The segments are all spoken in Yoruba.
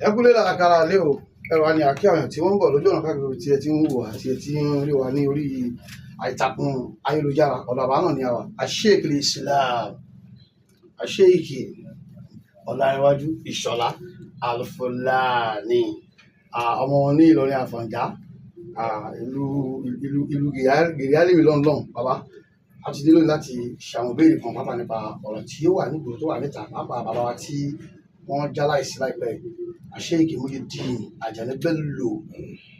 ẹ kúlé làkàrà lé o ẹrọ wa ni àkí àwọn tí wọ́n ń bọ̀ lójú ọ̀nà káàkiri tí ẹ ti ń wò àti ẹ ti ń rí wa ní orí ìtàkùn ayélujára ọ̀dọ̀ àbá náà ni àwà àṣeyìkì Islam àṣeyìkì Ọláníwájú Ìṣọ̀lá Al-Fulani ọmọ wọn ní Ìlọrin Àfọ̀njá ìlú gèrèálìmí lọ́nlọ́n bàbá a ti nílò láti ṣàwọn ìbéèrè kan pápá nípa ọ̀rọ̀ tí ó wà nígboro tó wà níta pápá bàbá wa tí wọ́n já láìsí láìpẹ́ Àṣeyìkì Muyideen Ajani Bello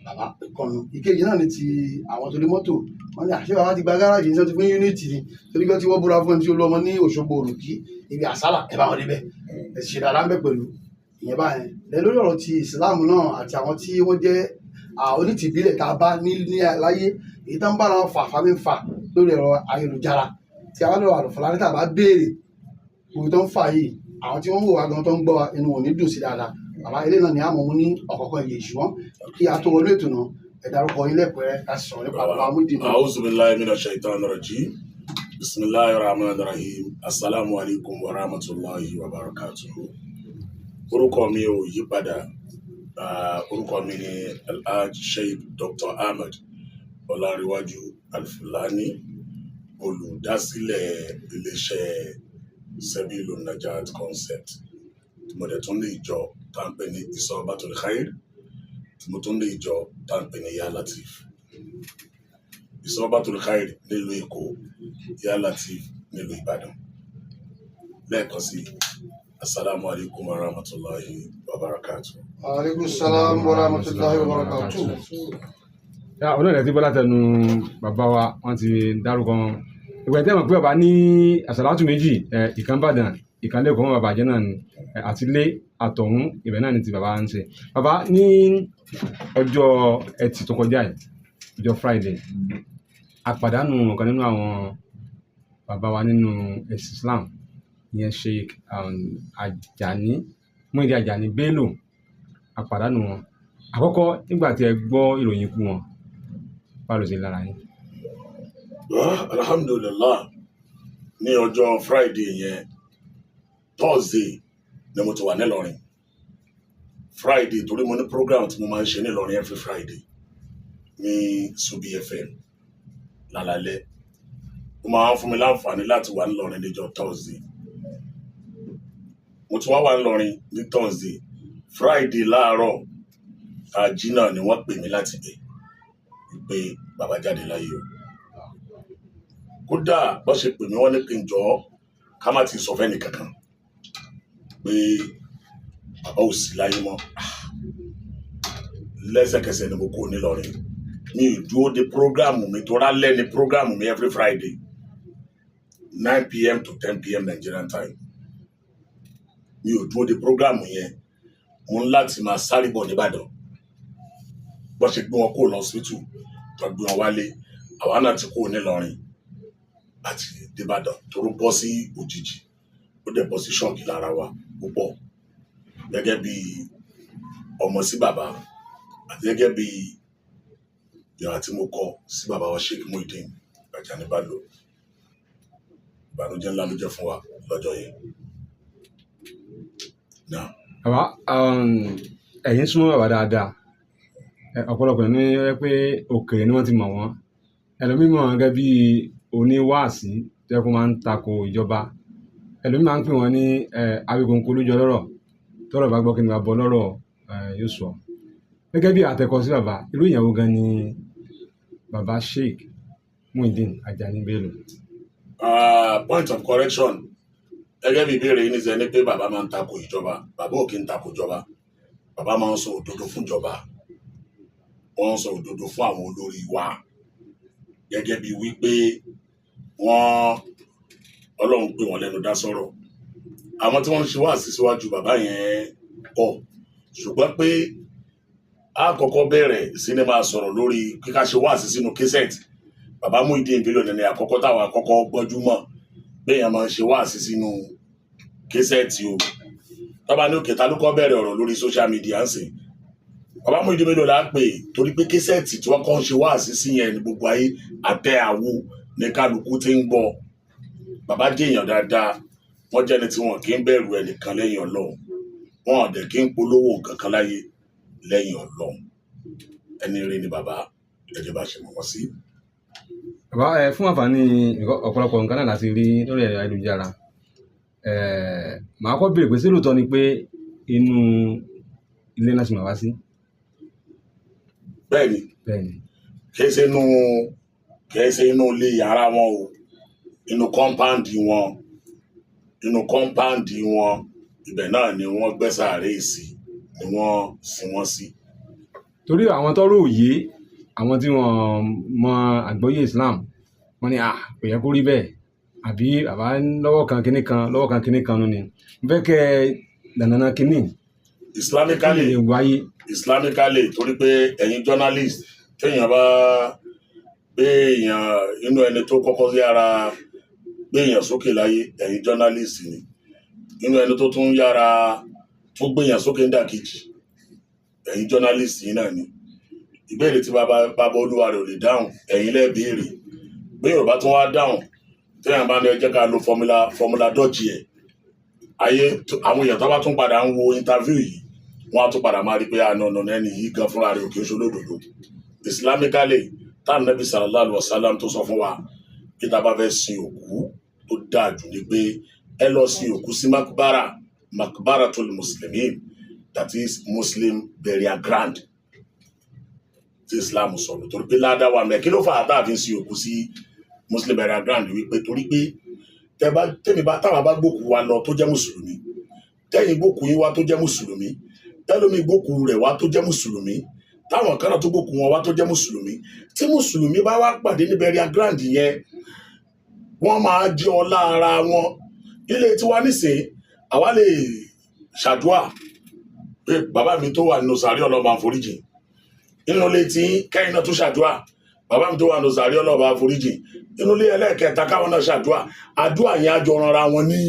bàbá ìkànnì ìkejì náà ní ti àwọn tó lé mọ́tò wọ́n ní àṣẹ bàbá ti gba gáràjì ní wọ́n ti fún yúnítì ni torí pé tí wọ́n búra fún ẹni tí ó lọ́mọ ní Òṣogbo Òròkì ibi àsálà ẹ bá wọn débẹ̀ ẹ sì ṣe dáadáa ń bẹ̀ pẹ̀lú ìyẹn báyẹn lẹ lórí ọ̀rọ̀ ti ìsìláàmù náà àti àwọn tí wọ́n jẹ́ onítìbílẹ̀ tá a bá ní láyé èyí tó ń bára wọn fà fámi fà lórí ẹ̀rọ ayélujára tí a bá lọ́wọ́ Al-Fulani tá a bá béèrè òun tó ń fà yìí àwọn tí wọ́n wò wá gan tó ń gbọ́ wa inú wọn ní dùn sí dáadáa bàbá ilé náà ni a mọ̀ mú ní ọ̀kọ̀ọ̀kan ìyè ṣùgbọ́n kí a tó wọlé ètò náà ẹ dárúkọ ilé ẹ̀pẹ́rẹ́ ká sọ̀rọ̀ nípa bàbá Muyideen. A'udhu billahi minash shaitanir rajim. Bismillahir rahmanir rahim. Assalamu alaikum wa rahmatullahi wa barakatuh. Orúkọ mi ò yí padà. Orúkọ mi ni Alhaji Sheikh Dr. Ahmed Ọláníwájú Al-Fulani, olùdásílẹ̀ iléeṣẹ́ Sabilun Najat Concept. Mo dẹ̀ tún ní ìjọ tá ń pè ní Isabatul Khair, mo tún ní ìjọ tá ń pè ní Ya Latif. Isabatul Khair nílùú Èkó, Ya Latif nílùú Ìbàdàn. Lẹ́ẹ̀kan sí, assalamu alaikum wa rahmatullahi wa barakatuh. Alaikum salam wa rahmatullahi wa barakatuh. Olóòrè tí bọ́lá tẹnu bàbá wa wọ́n ti dárúkọ wọn ìgbà tí wọ́n pé bàbá ní àsàlátù méjì ìkan Ìbàdàn ìkan lẹ́kọ̀ọ́ wọn bàbá jẹ́ náà ni àti ilé àtọ̀hún ibẹ̀ náà ni ti bàbá ń ṣe. Bàbá ní ọjọ́ ẹtì tó kọjá yìí ọjọ́ Friday àpàdánù ọ̀kan nínú àwọn bàbá wa nínú ẹ̀sìn Islam ìyẹn Sheikh Ajani Muyideen Ajani Bello àpàdánù wọn. Àkọ́kọ́ nígbà tí ẹ gbọ́ ìròyìn ikú wọn báwo ló ṣe lára yín? Alhamdulillah, ní ọjọ́ Friday yẹn Thursday ni mo ti wà nílọrin. Friday torí mo ní program tí mo máa ń ṣe nílọrin every Friday ní Subi FM lálálẹ́. Ó máa ń fún mi láǹfààní láti wà nílọrin níjọ́ Thursday. Mo ti wà nílọrin ní Thursday. Friday láàárọ̀ àjínà ni wọ́n pè mí láti bẹ̀ pé bàbá jáde láyé o. Kódà bó ṣe pè mí wọ́n ní kí n jọ ká má ti sọ fẹ́ni kankan pé bàbá ò sí láyé mọ́. Lẹ́sẹ̀kẹsẹ̀ ni mo kó nílọrin. Mi ò dúró de prógráàmù mi tó rálẹ̀ ní prógráàmù mi every Friday 9 p.m. to 10 p.m. Nigerian time. Mi ò dúró de prógráàmù yẹn, mo ń láti máa sáré bọ̀ nìbàdàn. Bó ṣe gbé wọn kó lọ hospital tó gbé wọn wálé, àwa náà ti kó nílọrin àti dìbàdàn tó rú bọ́ sí òjijì, ó dẹ̀ bọ́ sí ṣọ́ọ̀kì lára wa púpọ̀ gẹ́gẹ́ bí ọmọ sí bàbá àti gẹ́gẹ́ bí yàrá tí mo kọ sí bàbá wa Sheikh Muyideen Ajani Bello. Ìbànújẹ́ ńlá ló jẹ́ fún wa lọ́jọ́ yẹn. Bàbá ẹ̀yin súnmọ́ bàbá dáadáa, ọ̀pọ̀lọpọ̀ ní pé òkèèrè ni wọ́n ti mọ̀ wọ́n, ẹlòmíì mọ̀ wọ́n gẹ́gẹ́ bí oníwàásí tó yẹ kó máa ń tako ìjọba, ẹlòmíì máa ń pè wọ́n ní Awíkonko lójú ọlọ́rọ̀, tọ́rọ̀ bá gbọ́ kí ni bá bọ́ lọ́rọ̀ yóò sọ. Gẹ́gẹ́ bí àtẹ̀kọ sí bàbá, irú ìyàwó gan ni bàbá Sheikh Muyideen Ajani Bello? Point of correction, gẹ́gẹ́ bí ìbéèrè yìí nìṣẹ́ ni pé bàbá máa ń tako ìjọba. Bàbá ò kí ń tako ìjọba, bàbá máa ń sọ òdodo fún ìjọba, wọ́n ń sọ òdodo fún àwọn olórí wa gẹ́gẹ́ bí wípé Ọlọ́run pè wọ́n lẹ́nu dá sọ̀rọ̀. Àwọn tí wọ́n ń ṣe wáàsí síwájú bàbá yẹn pọ̀, ṣùgbọ́n pé a kọ́kọ́ bẹ̀rẹ̀ sí ní máa sọ̀rọ̀ lórí kíká ṣe wáàsí sínú késẹ̀tì. Bàbá Muyideen Bello ní àkọ́kọ́ táwọn àkọ́kọ́ gbọ́jú mọ̀ pé èèyàn máa ń ṣe wáàsí sínú késẹ̀tì o. Tọ́ba ní òkè ta ló kọ́ bẹ̀rẹ̀ ọ̀rọ̀ lórí social media ń sìn. Bàbá Muyideen Bello là ń pè torí pé késẹ̀tì tí wọ́n kọ́ ń ṣe wáàsí sí yẹn ní gbogbo ayé àtẹ àwo ní kálukú tí ń gbọ́. Bàbá jẹ́ èèyàn dáadáa, wọ́n jẹ́ ẹni tí wọn kì í bẹ̀rù ẹnìkan lẹ́yìn Ọlọ́run. wọn ò dẹ̀ kí ń polówó nǹkan kan láyé lẹ́yìn Ọlọ́run. Ẹni rí ni bàbá ẹ̀jẹ̀ bá ṣe mọ̀ wọ́n sí. bàbá fún àǹfààní ọ̀pọ̀lọpọ̀ nǹkan náà láti rí lórí ẹ̀rọ ayélujára, màá kọ́ béèrè pé ṣé lóòótọ́ ni pé inú ilé náà sì máa wá sí? Bẹ́ẹ̀ni, bẹ́ẹ̀ni. kìí ṣe inú ilé yàrá wọn o, inú kọ́ńpáǹdì wọn ibẹ̀ náà ni wọ́n gbẹ́ sàárè sí, ni wọ́n sin wọ́n sí. torí àwọn tọ́rọ̀ òye, àwọn tí wọ́n mọ àgbọ́yé Islam, wọ́n ní kò yẹ kó rí bẹ́ẹ̀, àbí bàbá lọ́wọ́ kan kinní kan ni bẹ́ẹ̀ kẹ́ dandanà kinní Islamically torí pé ẹ̀yin journalist téèyàn bá gbé èèyàn inú ẹni tó kọ́kọ́ yára gbé èèyàn sókè láyé, ẹ̀yin journalist ni, inú ẹni tó tún yára tó gbé èèyàn sókè ń dàkejì, ẹ̀yin journalist yìí náà ni. Ìbéèrè tí bàbá olúwa rẹ̀ ò lè dáhùn, ẹ̀yin lẹ́ béèrè. Bí Yorùbá tún wá dáhùn, téèyàn bá ní ẹ jẹ́ ká lo fọmúlà dọ́jì ẹ̀, àwọn èèyàn tó bá tún padà ń wo interview yìí, wọ́n á tún padà máa rí pé àná ẹni yìí gan fúnra rẹ̀ òkè ṣolódodo. Islamically táà Nábì sallallahu alaihi wasallam tó sọ fún wa pé tá a bá fẹ́ sin òkú tó dáa jù ni pé ẹ lọ sin òkú sí makbaratul muslimin, that is Muslim burial ground tí Islam sọ̀rọ̀. Torí pé ládàá wà mẹ́, kí ló fà á tá a fi ń sin òkú sí Muslim burial ground? Wípé torí pé táwa bá gbókù wa lọ tó jẹ́ mùsùlùmí, tẹ́yìn gbókù yín wá tó jẹ́ mùsùlùmí, tẹ́lómi gbókù rẹ̀ wá tó jẹ́ mùsùlùmí, táwọn kan náà tó gbókù wọn wá tó jẹ́ mùsùlùmí, tí mùsùlùmí bá wá pàdé ní burial ground yẹn, wọ́n máa jẹ́ ọlá ara wọn. Ilé tiwa nísìnyí, àwa lè ṣàdúà pé bàbá mi tó wà nínú sàárè ọlọ́ba àforíjì, nínú ilé tí kẹ́yìn náà tó ṣàdúà bàbá mi tó wà nínú sàárè ọlọ́ba àforíjì, nínú ilé ẹlẹ́ẹ̀kẹta káwọn náà ṣàdúà. Àdúà yẹn á jọ ranra wọn ní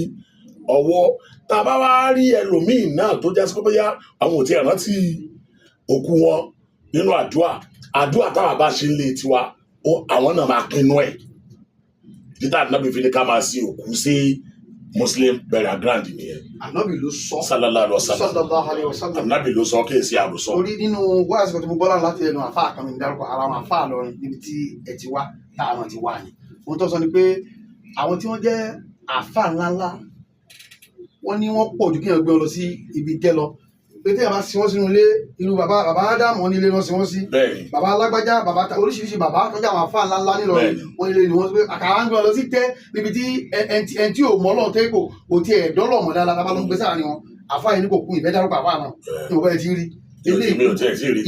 ọwọ́. Tá a bá wá rí ẹlòmíì náà tó jẹ́ sí pé bóyá àwọn ò tí ẹ̀ rántí òkú wọn nínú àdúà táwa bá ṣe ń lé tiwa, àwọn náà máa pinnu ẹ̀. Títà Ànábì fi ní ká máa sin òkú sí Muslim burial ground nìyẹn. Ànábì ló sọ. Sallallahu alaihi wasallam. Ànábì ló sọ kí èsì àròsọ. Orí nínú wáàsí kan tí mo gbọ́ láti láti ẹnu àfáà kan mi dárúkọ ara wọn àfáà lọrin níbi tí ẹ ti wá táwọn ti wá ni. Ohun tó sọ ni pé àwọn tí wọ́n jẹ́ àfáà ńláńlá, wọ́n ní wọ́n pọ̀ ju kí wọ́n gbé wọn lọ sí ibi tẹ́ lọ. Pé tí ẹ bá sin wọ́n sínú ilé, irú bàbá Ádámù wọn ní ilé wọn sin wọ́n sí. Bàbá alágbájá, oríṣiríṣi bàbá tó jẹ́ àwọn àfáà ńláńlá nílọrin, wọ́n ní ilé ni wọ́n sọ pé àkàrà ń gbé wọn lọ sí tẹ́ níbi tí ẹni tí ò mọ́ Ọlọ́run tẹ́ kò tiẹ̀ dọ́lọ̀ mọ́ dáadáa, tábà ló ń gbé sáà ni wọn. Àfáà yìí ní kò kú ìfẹ́ dárúkọ àfáà náà ní mo bẹ́ẹ̀ ti rí.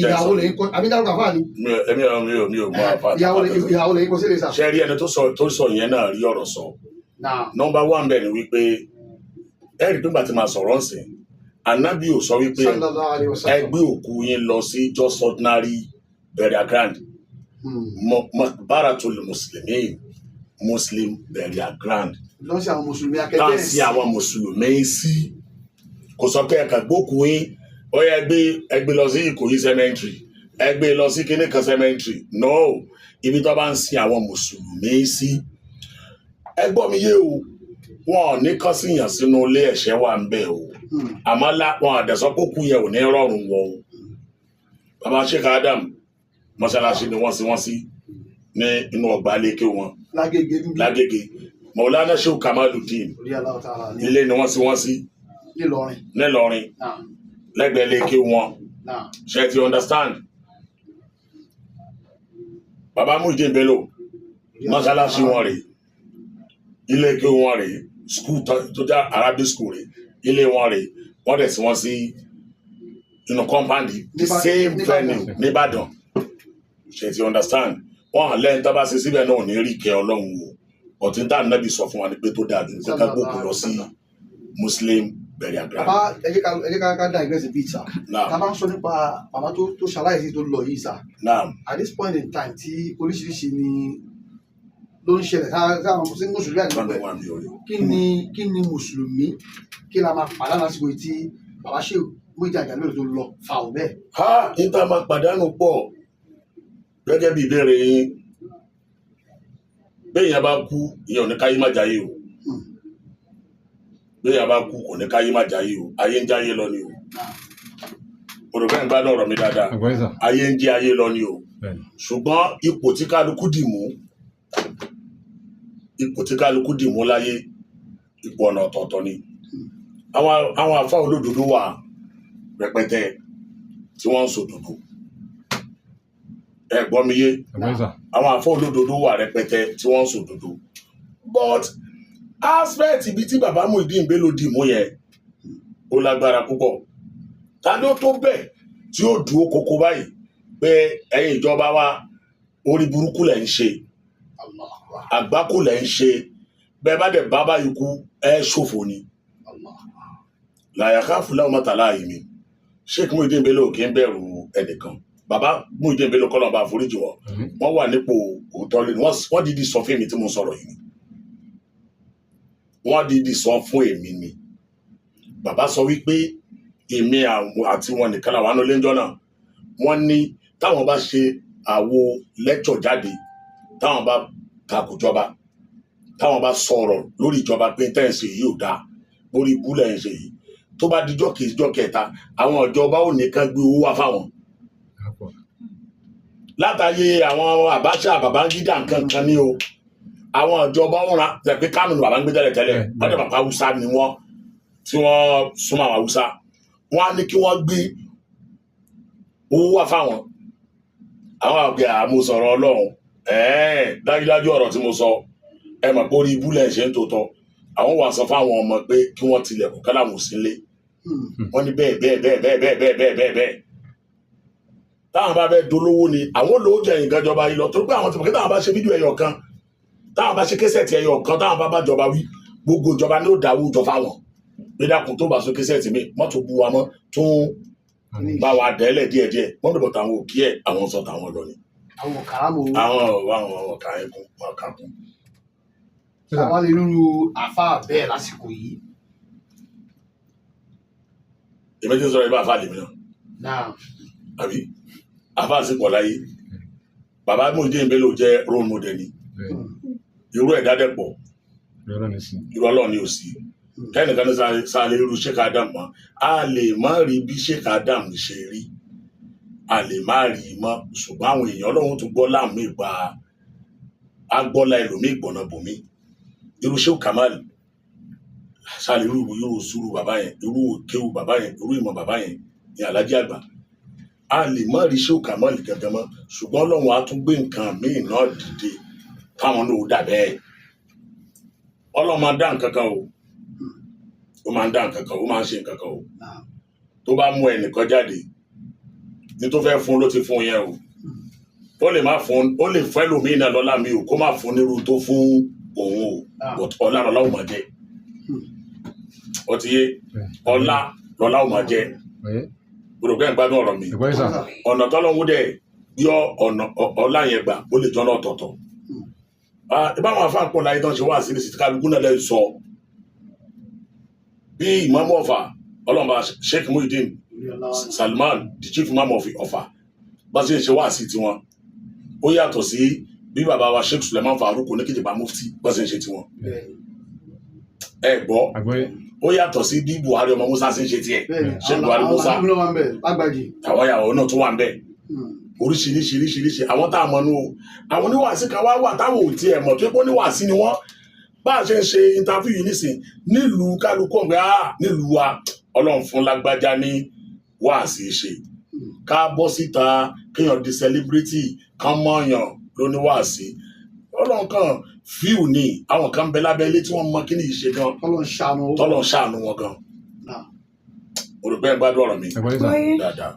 Ìyàwó lẹ́yìn kọ́ àbí dárúkọ àfáà ni. Mi ò mọ àfáà. Ìyàwó lẹ́yìn kọ́ sílẹ̀ sà. Ṣé rí ẹni tó sọ yẹn náà rí ọ̀rọ̀ sọ? Number one bẹ́ẹ̀ ni wípé ẹ̀rí pé gbà tí máa sọ̀rọ̀ ń sìn, Ànábì ò sọ wípé ẹ gbé òkú yín lọ sí just ordinary burial ground. Makbaratul muslimin, Muslim burial ground. Lọ́sí àwọn mùsùlùmí akẹ́kẹ́ tá sí àwọn mùsùlùmí sí. Kò sọ pé ẹ̀ka gbókù yín ó yẹ ẹgbẹ́ lọ sí Ìkòyí cemetery, ẹgbẹ́ lọ sí kíní kan cemetery. No, ibi tó bá ń sin àwọn mùsùlùmí sí. Ẹ gbọ́ mi yé o, wọn ò ní kán síyàn sínú ilé ẹ̀ṣẹ̀ wà ń bẹ̀ o. Àmọ́ wọn àdẹ̀sọ́ kó kú yẹn ò ní rọrùn wọ o. Bàbá Sheikh Adam mọ́ṣáláṣí ni wọ́n sí ní inú ọgbà lékè wọn Lágége. Maulana Sheikh Kamaluddin ilé ni wọ́n sí nílọrin lẹ́gbẹ̀ẹ́ lékè wọn. Ṣé ti understand? Bàbá Muyideen Bello mọ́ṣáláṣí wọn rèé, ilé ké wọn rèé, school tó jẹ́ Arabic school rèé, ilé wọn rèé, wọ́n dẹ̀ sí wọ́n sí inú compound the same venue nìbàdàn. Ṣé ti understand? Wọ́n hàn lẹ́yìn tá bá ṣe síbẹ̀ náà ò ní rí kẹ́ Ọlọ́run o. Ọ̀tí tá Ànábì sọ fún wa ní pé tó dáa jù pé ká gbókù lọ sí Muslim burial ground. Bàbá ẹ jẹ́ ká dá ìgbésí bíi sà. Tá bá ń sọ nípa bàbá tó ṣaláìsí tó lọ yìí sà. At this point in time tí oríṣiríṣi ni ló ń ṣẹlẹ̀ sáwọn mùsùlùmí àti gbogbo kí ni mùsùlùmí kí la máa pàdánù lásìkò tí bàbá ṣe Muyideen Ajani Bello tó lọ fà ó bẹ́ẹ̀. Níta máa pàdánù pọ̀ gẹ́gẹ́ bí ìbéèrè yín. Béèyàn bá kú ìyẹn ò ní káyé má jayé o. bí yàrá kú kò ní káyé má jáyé o ayé ń jáyé lọ ni o mo rò bẹ́ẹ̀ ń gbádùn ọ̀rọ̀ mi dáadáa ayé ń jẹ́ ayé lọ ni o ṣùgbọ́n ipò tí kálukú dì mú láyé ipò ọ̀nà ọ̀tọ̀ọ̀tọ̀ ni àwọn àfá olódodo wà rẹpẹtẹ tí wọ́n ń sòdodo ẹ gbọ́ mi yé àwọn àfá olódodo wà rẹpẹtẹ tí wọ́n ń sòdodo but aspect ibi tí bàbá Muyideen Bello dì mú yẹn ó lágbára púpọ̀ ta ló tó bẹ́ẹ̀ tí ó dúró kókó báyìí pé ẹ̀yin ìjọba wa orí burúkú lẹ̀ ń ṣe àgbákò lẹ̀ ń ṣe bẹ́ẹ̀ bá dẹ̀ bá báyìí kú ẹ ṣòfò ni làyàká fúláwọ́ mọ́tàlá yìí mi Sheikh Muyideen Bello kì í bẹ̀rù ẹnìkan bàbá Muyideen Bello kọ́nà bá foríjì wọ́n wà nípò òótọ́ lẹ́nu wọ́n dìídì sọ fún èmi tí mo sọ̀rọ̀ yìí wọ́n dìídì sọ fún èmi ni bàbá sọ wípé èmi àti wọn nìkan làwọn àánú lẹ́jọ́ náà wọ́n ní táwọn bá ṣe àwo lẹ́kṣọ̀ jáde táwọn bá takò jọba táwọn bá sọ̀rọ̀ lórí ìjọba pé tẹ́ǹsì yìí ò dáa lórí ikú lẹ́yìn ṣe yìí tó bá dijọ́ kejìjọ́ kẹta àwọn ìjọba ò nìkan gbé owó wá fáwọn látàyè àwọn Abacha Babangida nǹkan kan ní o àwọn ìjọba wọn ra tẹ̀pé Kánò ní Babangida tẹ́lẹ̀ wọ́n dẹ̀ bàbá Haúsá ni wọ́n tí wọ́n súnmọ́ àwọn Haúsá wọ́n á ní kí wọ́n gbé owó wá fáwọn àwọn àgbẹ̀ àmúsọ̀rọ̀ Ọlọ́run dájúdájú ọ̀rọ̀ tí mo sọ ẹ mọ̀ pé orí ibú lẹ̀ ṣe ń tòótọ́ àwọn wà sọ fáwọn ọmọ pé kí wọ́n tilẹ̀kùn kálàmù sílé wọ́n ní bẹ́ẹ̀ táwọn bá fẹ́ dolówó ni àwọn olówó jẹ nǹkan jọba yìí lọ tó pé àwọn ti mọ̀ kí táwọn bá ṣe fídíò ẹyọ kan táwọn bá ṣe késẹ̀tì ẹyọ kan táwọn bá jọba wí gbogbo ìjọba ní ó dáwó jọ fáwọn gbẹdàkùn tó bá so késẹ̀tì mi mọ́tò bu wa mọ́ tún bá wa dẹ́lẹ̀ díẹ̀díẹ̀ wọ́n bẹ̀rẹ̀ táwọn òkí ẹ̀ àwọn sọ táwọn lọ ni àwọn ọ̀kà ẹ̀kún wọn kà kún. àwọn lè lúru àfá bẹ́ẹ̀ lásìkò yìí. èmi tí ń sọ̀rọ̀ ibà àfá lèmi náà àbí àfá àsìkò láyé bàbá Muyideen Bello jẹ́ role model ni irú ẹ̀dá dẹ̀pọ̀ irú Ọlọ́run ni ò sí kẹ́nìkan ní sáà lè rú Sheikh Adam mọ́ a lè má rí bí Sheikh Adam ṣe rí a lè má rí mọ́ ṣùgbọ́n àwọn èèyàn Ọlọ́run tún gbọ́ láàmú ìgbà agbọ́lá ẹlòmíì gbọ̀nà bòmí irú Sheikh Kamal sáàlì irú sùúrù bàbá yẹn irú kéwù bàbá yẹn irú ìmọ̀ bàbá yẹn ní Alhaji Àgbà a lè má rí Sheikh Kamal gangan mọ́ ṣùgbọ́n Ọlọ́run á tún gbé nǹkan míì náà dìde káwọn náà ó dà bẹ́ẹ̀ Ọlọ́run máa dá nǹkan kan o ó máa ń dá nǹkan kan ó máa ń ṣe nǹkan kan o tó bá mú ẹnìkan jáde ní tó fẹ́ fún ló ti fún yẹn o ó lè má fún ó lè fẹ́ lómi náà lọ́lá mi o kó má fún nírú tó fún òun o but ọlá lọ́lá ò máa jẹ ó ti yé ọlá lọ́lá ò máa jẹ gbọdọ̀ ń gbádùn ọ̀rọ̀ mi ọ̀nà tọ́lọ́hún dẹ̀ yọ ọ̀nà ọlá yẹn gbà ó lè jọ́nà ọ̀tọ̀ọ̀tọ̀ ìbáwọn afáàpọ̀ láyé tán ṣe wá sí ní kálukú náà lẹ́yìn sọ bí ìmáàmù Ọ̀fà ọlọ́mọba Sheikh Muyideen Salman the chief imam of Ọ̀fà bá ṣe ń ṣe wá sí tiwọn ó yàtọ̀ sí bí bàbá wa Sheikh Suleiman Farouk oníkejìbá mufti bá ṣe ń ṣe tiwọn ẹ gbọ́ ó yàtọ̀ sí bí Buhari ọmọ Musa ṣe ń ṣe tiẹ̀ Sheikh Buhari Musa àwọn ìyàwó náà tún wà ń bẹ̀ oríṣiríṣiríṣiríṣi àwọn tá a mọ̀ nú o àwọn oníwàásí kan wá wà táwọn ò tiẹ̀ mọ̀ tó pé oníwàásí ni wọ́n bá a ṣe ń ṣe interview yìí nísìn nílùú kálukú ọ̀gbẹ́ nílùú wa Ọlọ́run fún lágbájá ní wàásí ṣe ká bọ́ síta kéèyàn di celebrity kan mọ̀ọ́yàn lóní wàásí Ọlọ́run kan fíù ní àwọn kan bẹ lábẹ́ ilé tí wọ́n mọ kí ni ìṣe gan tọ́lọ̀ ń ṣàánú wọn gan olùgbẹ́ gbádùn ọ̀rọ̀ mi dáadáa.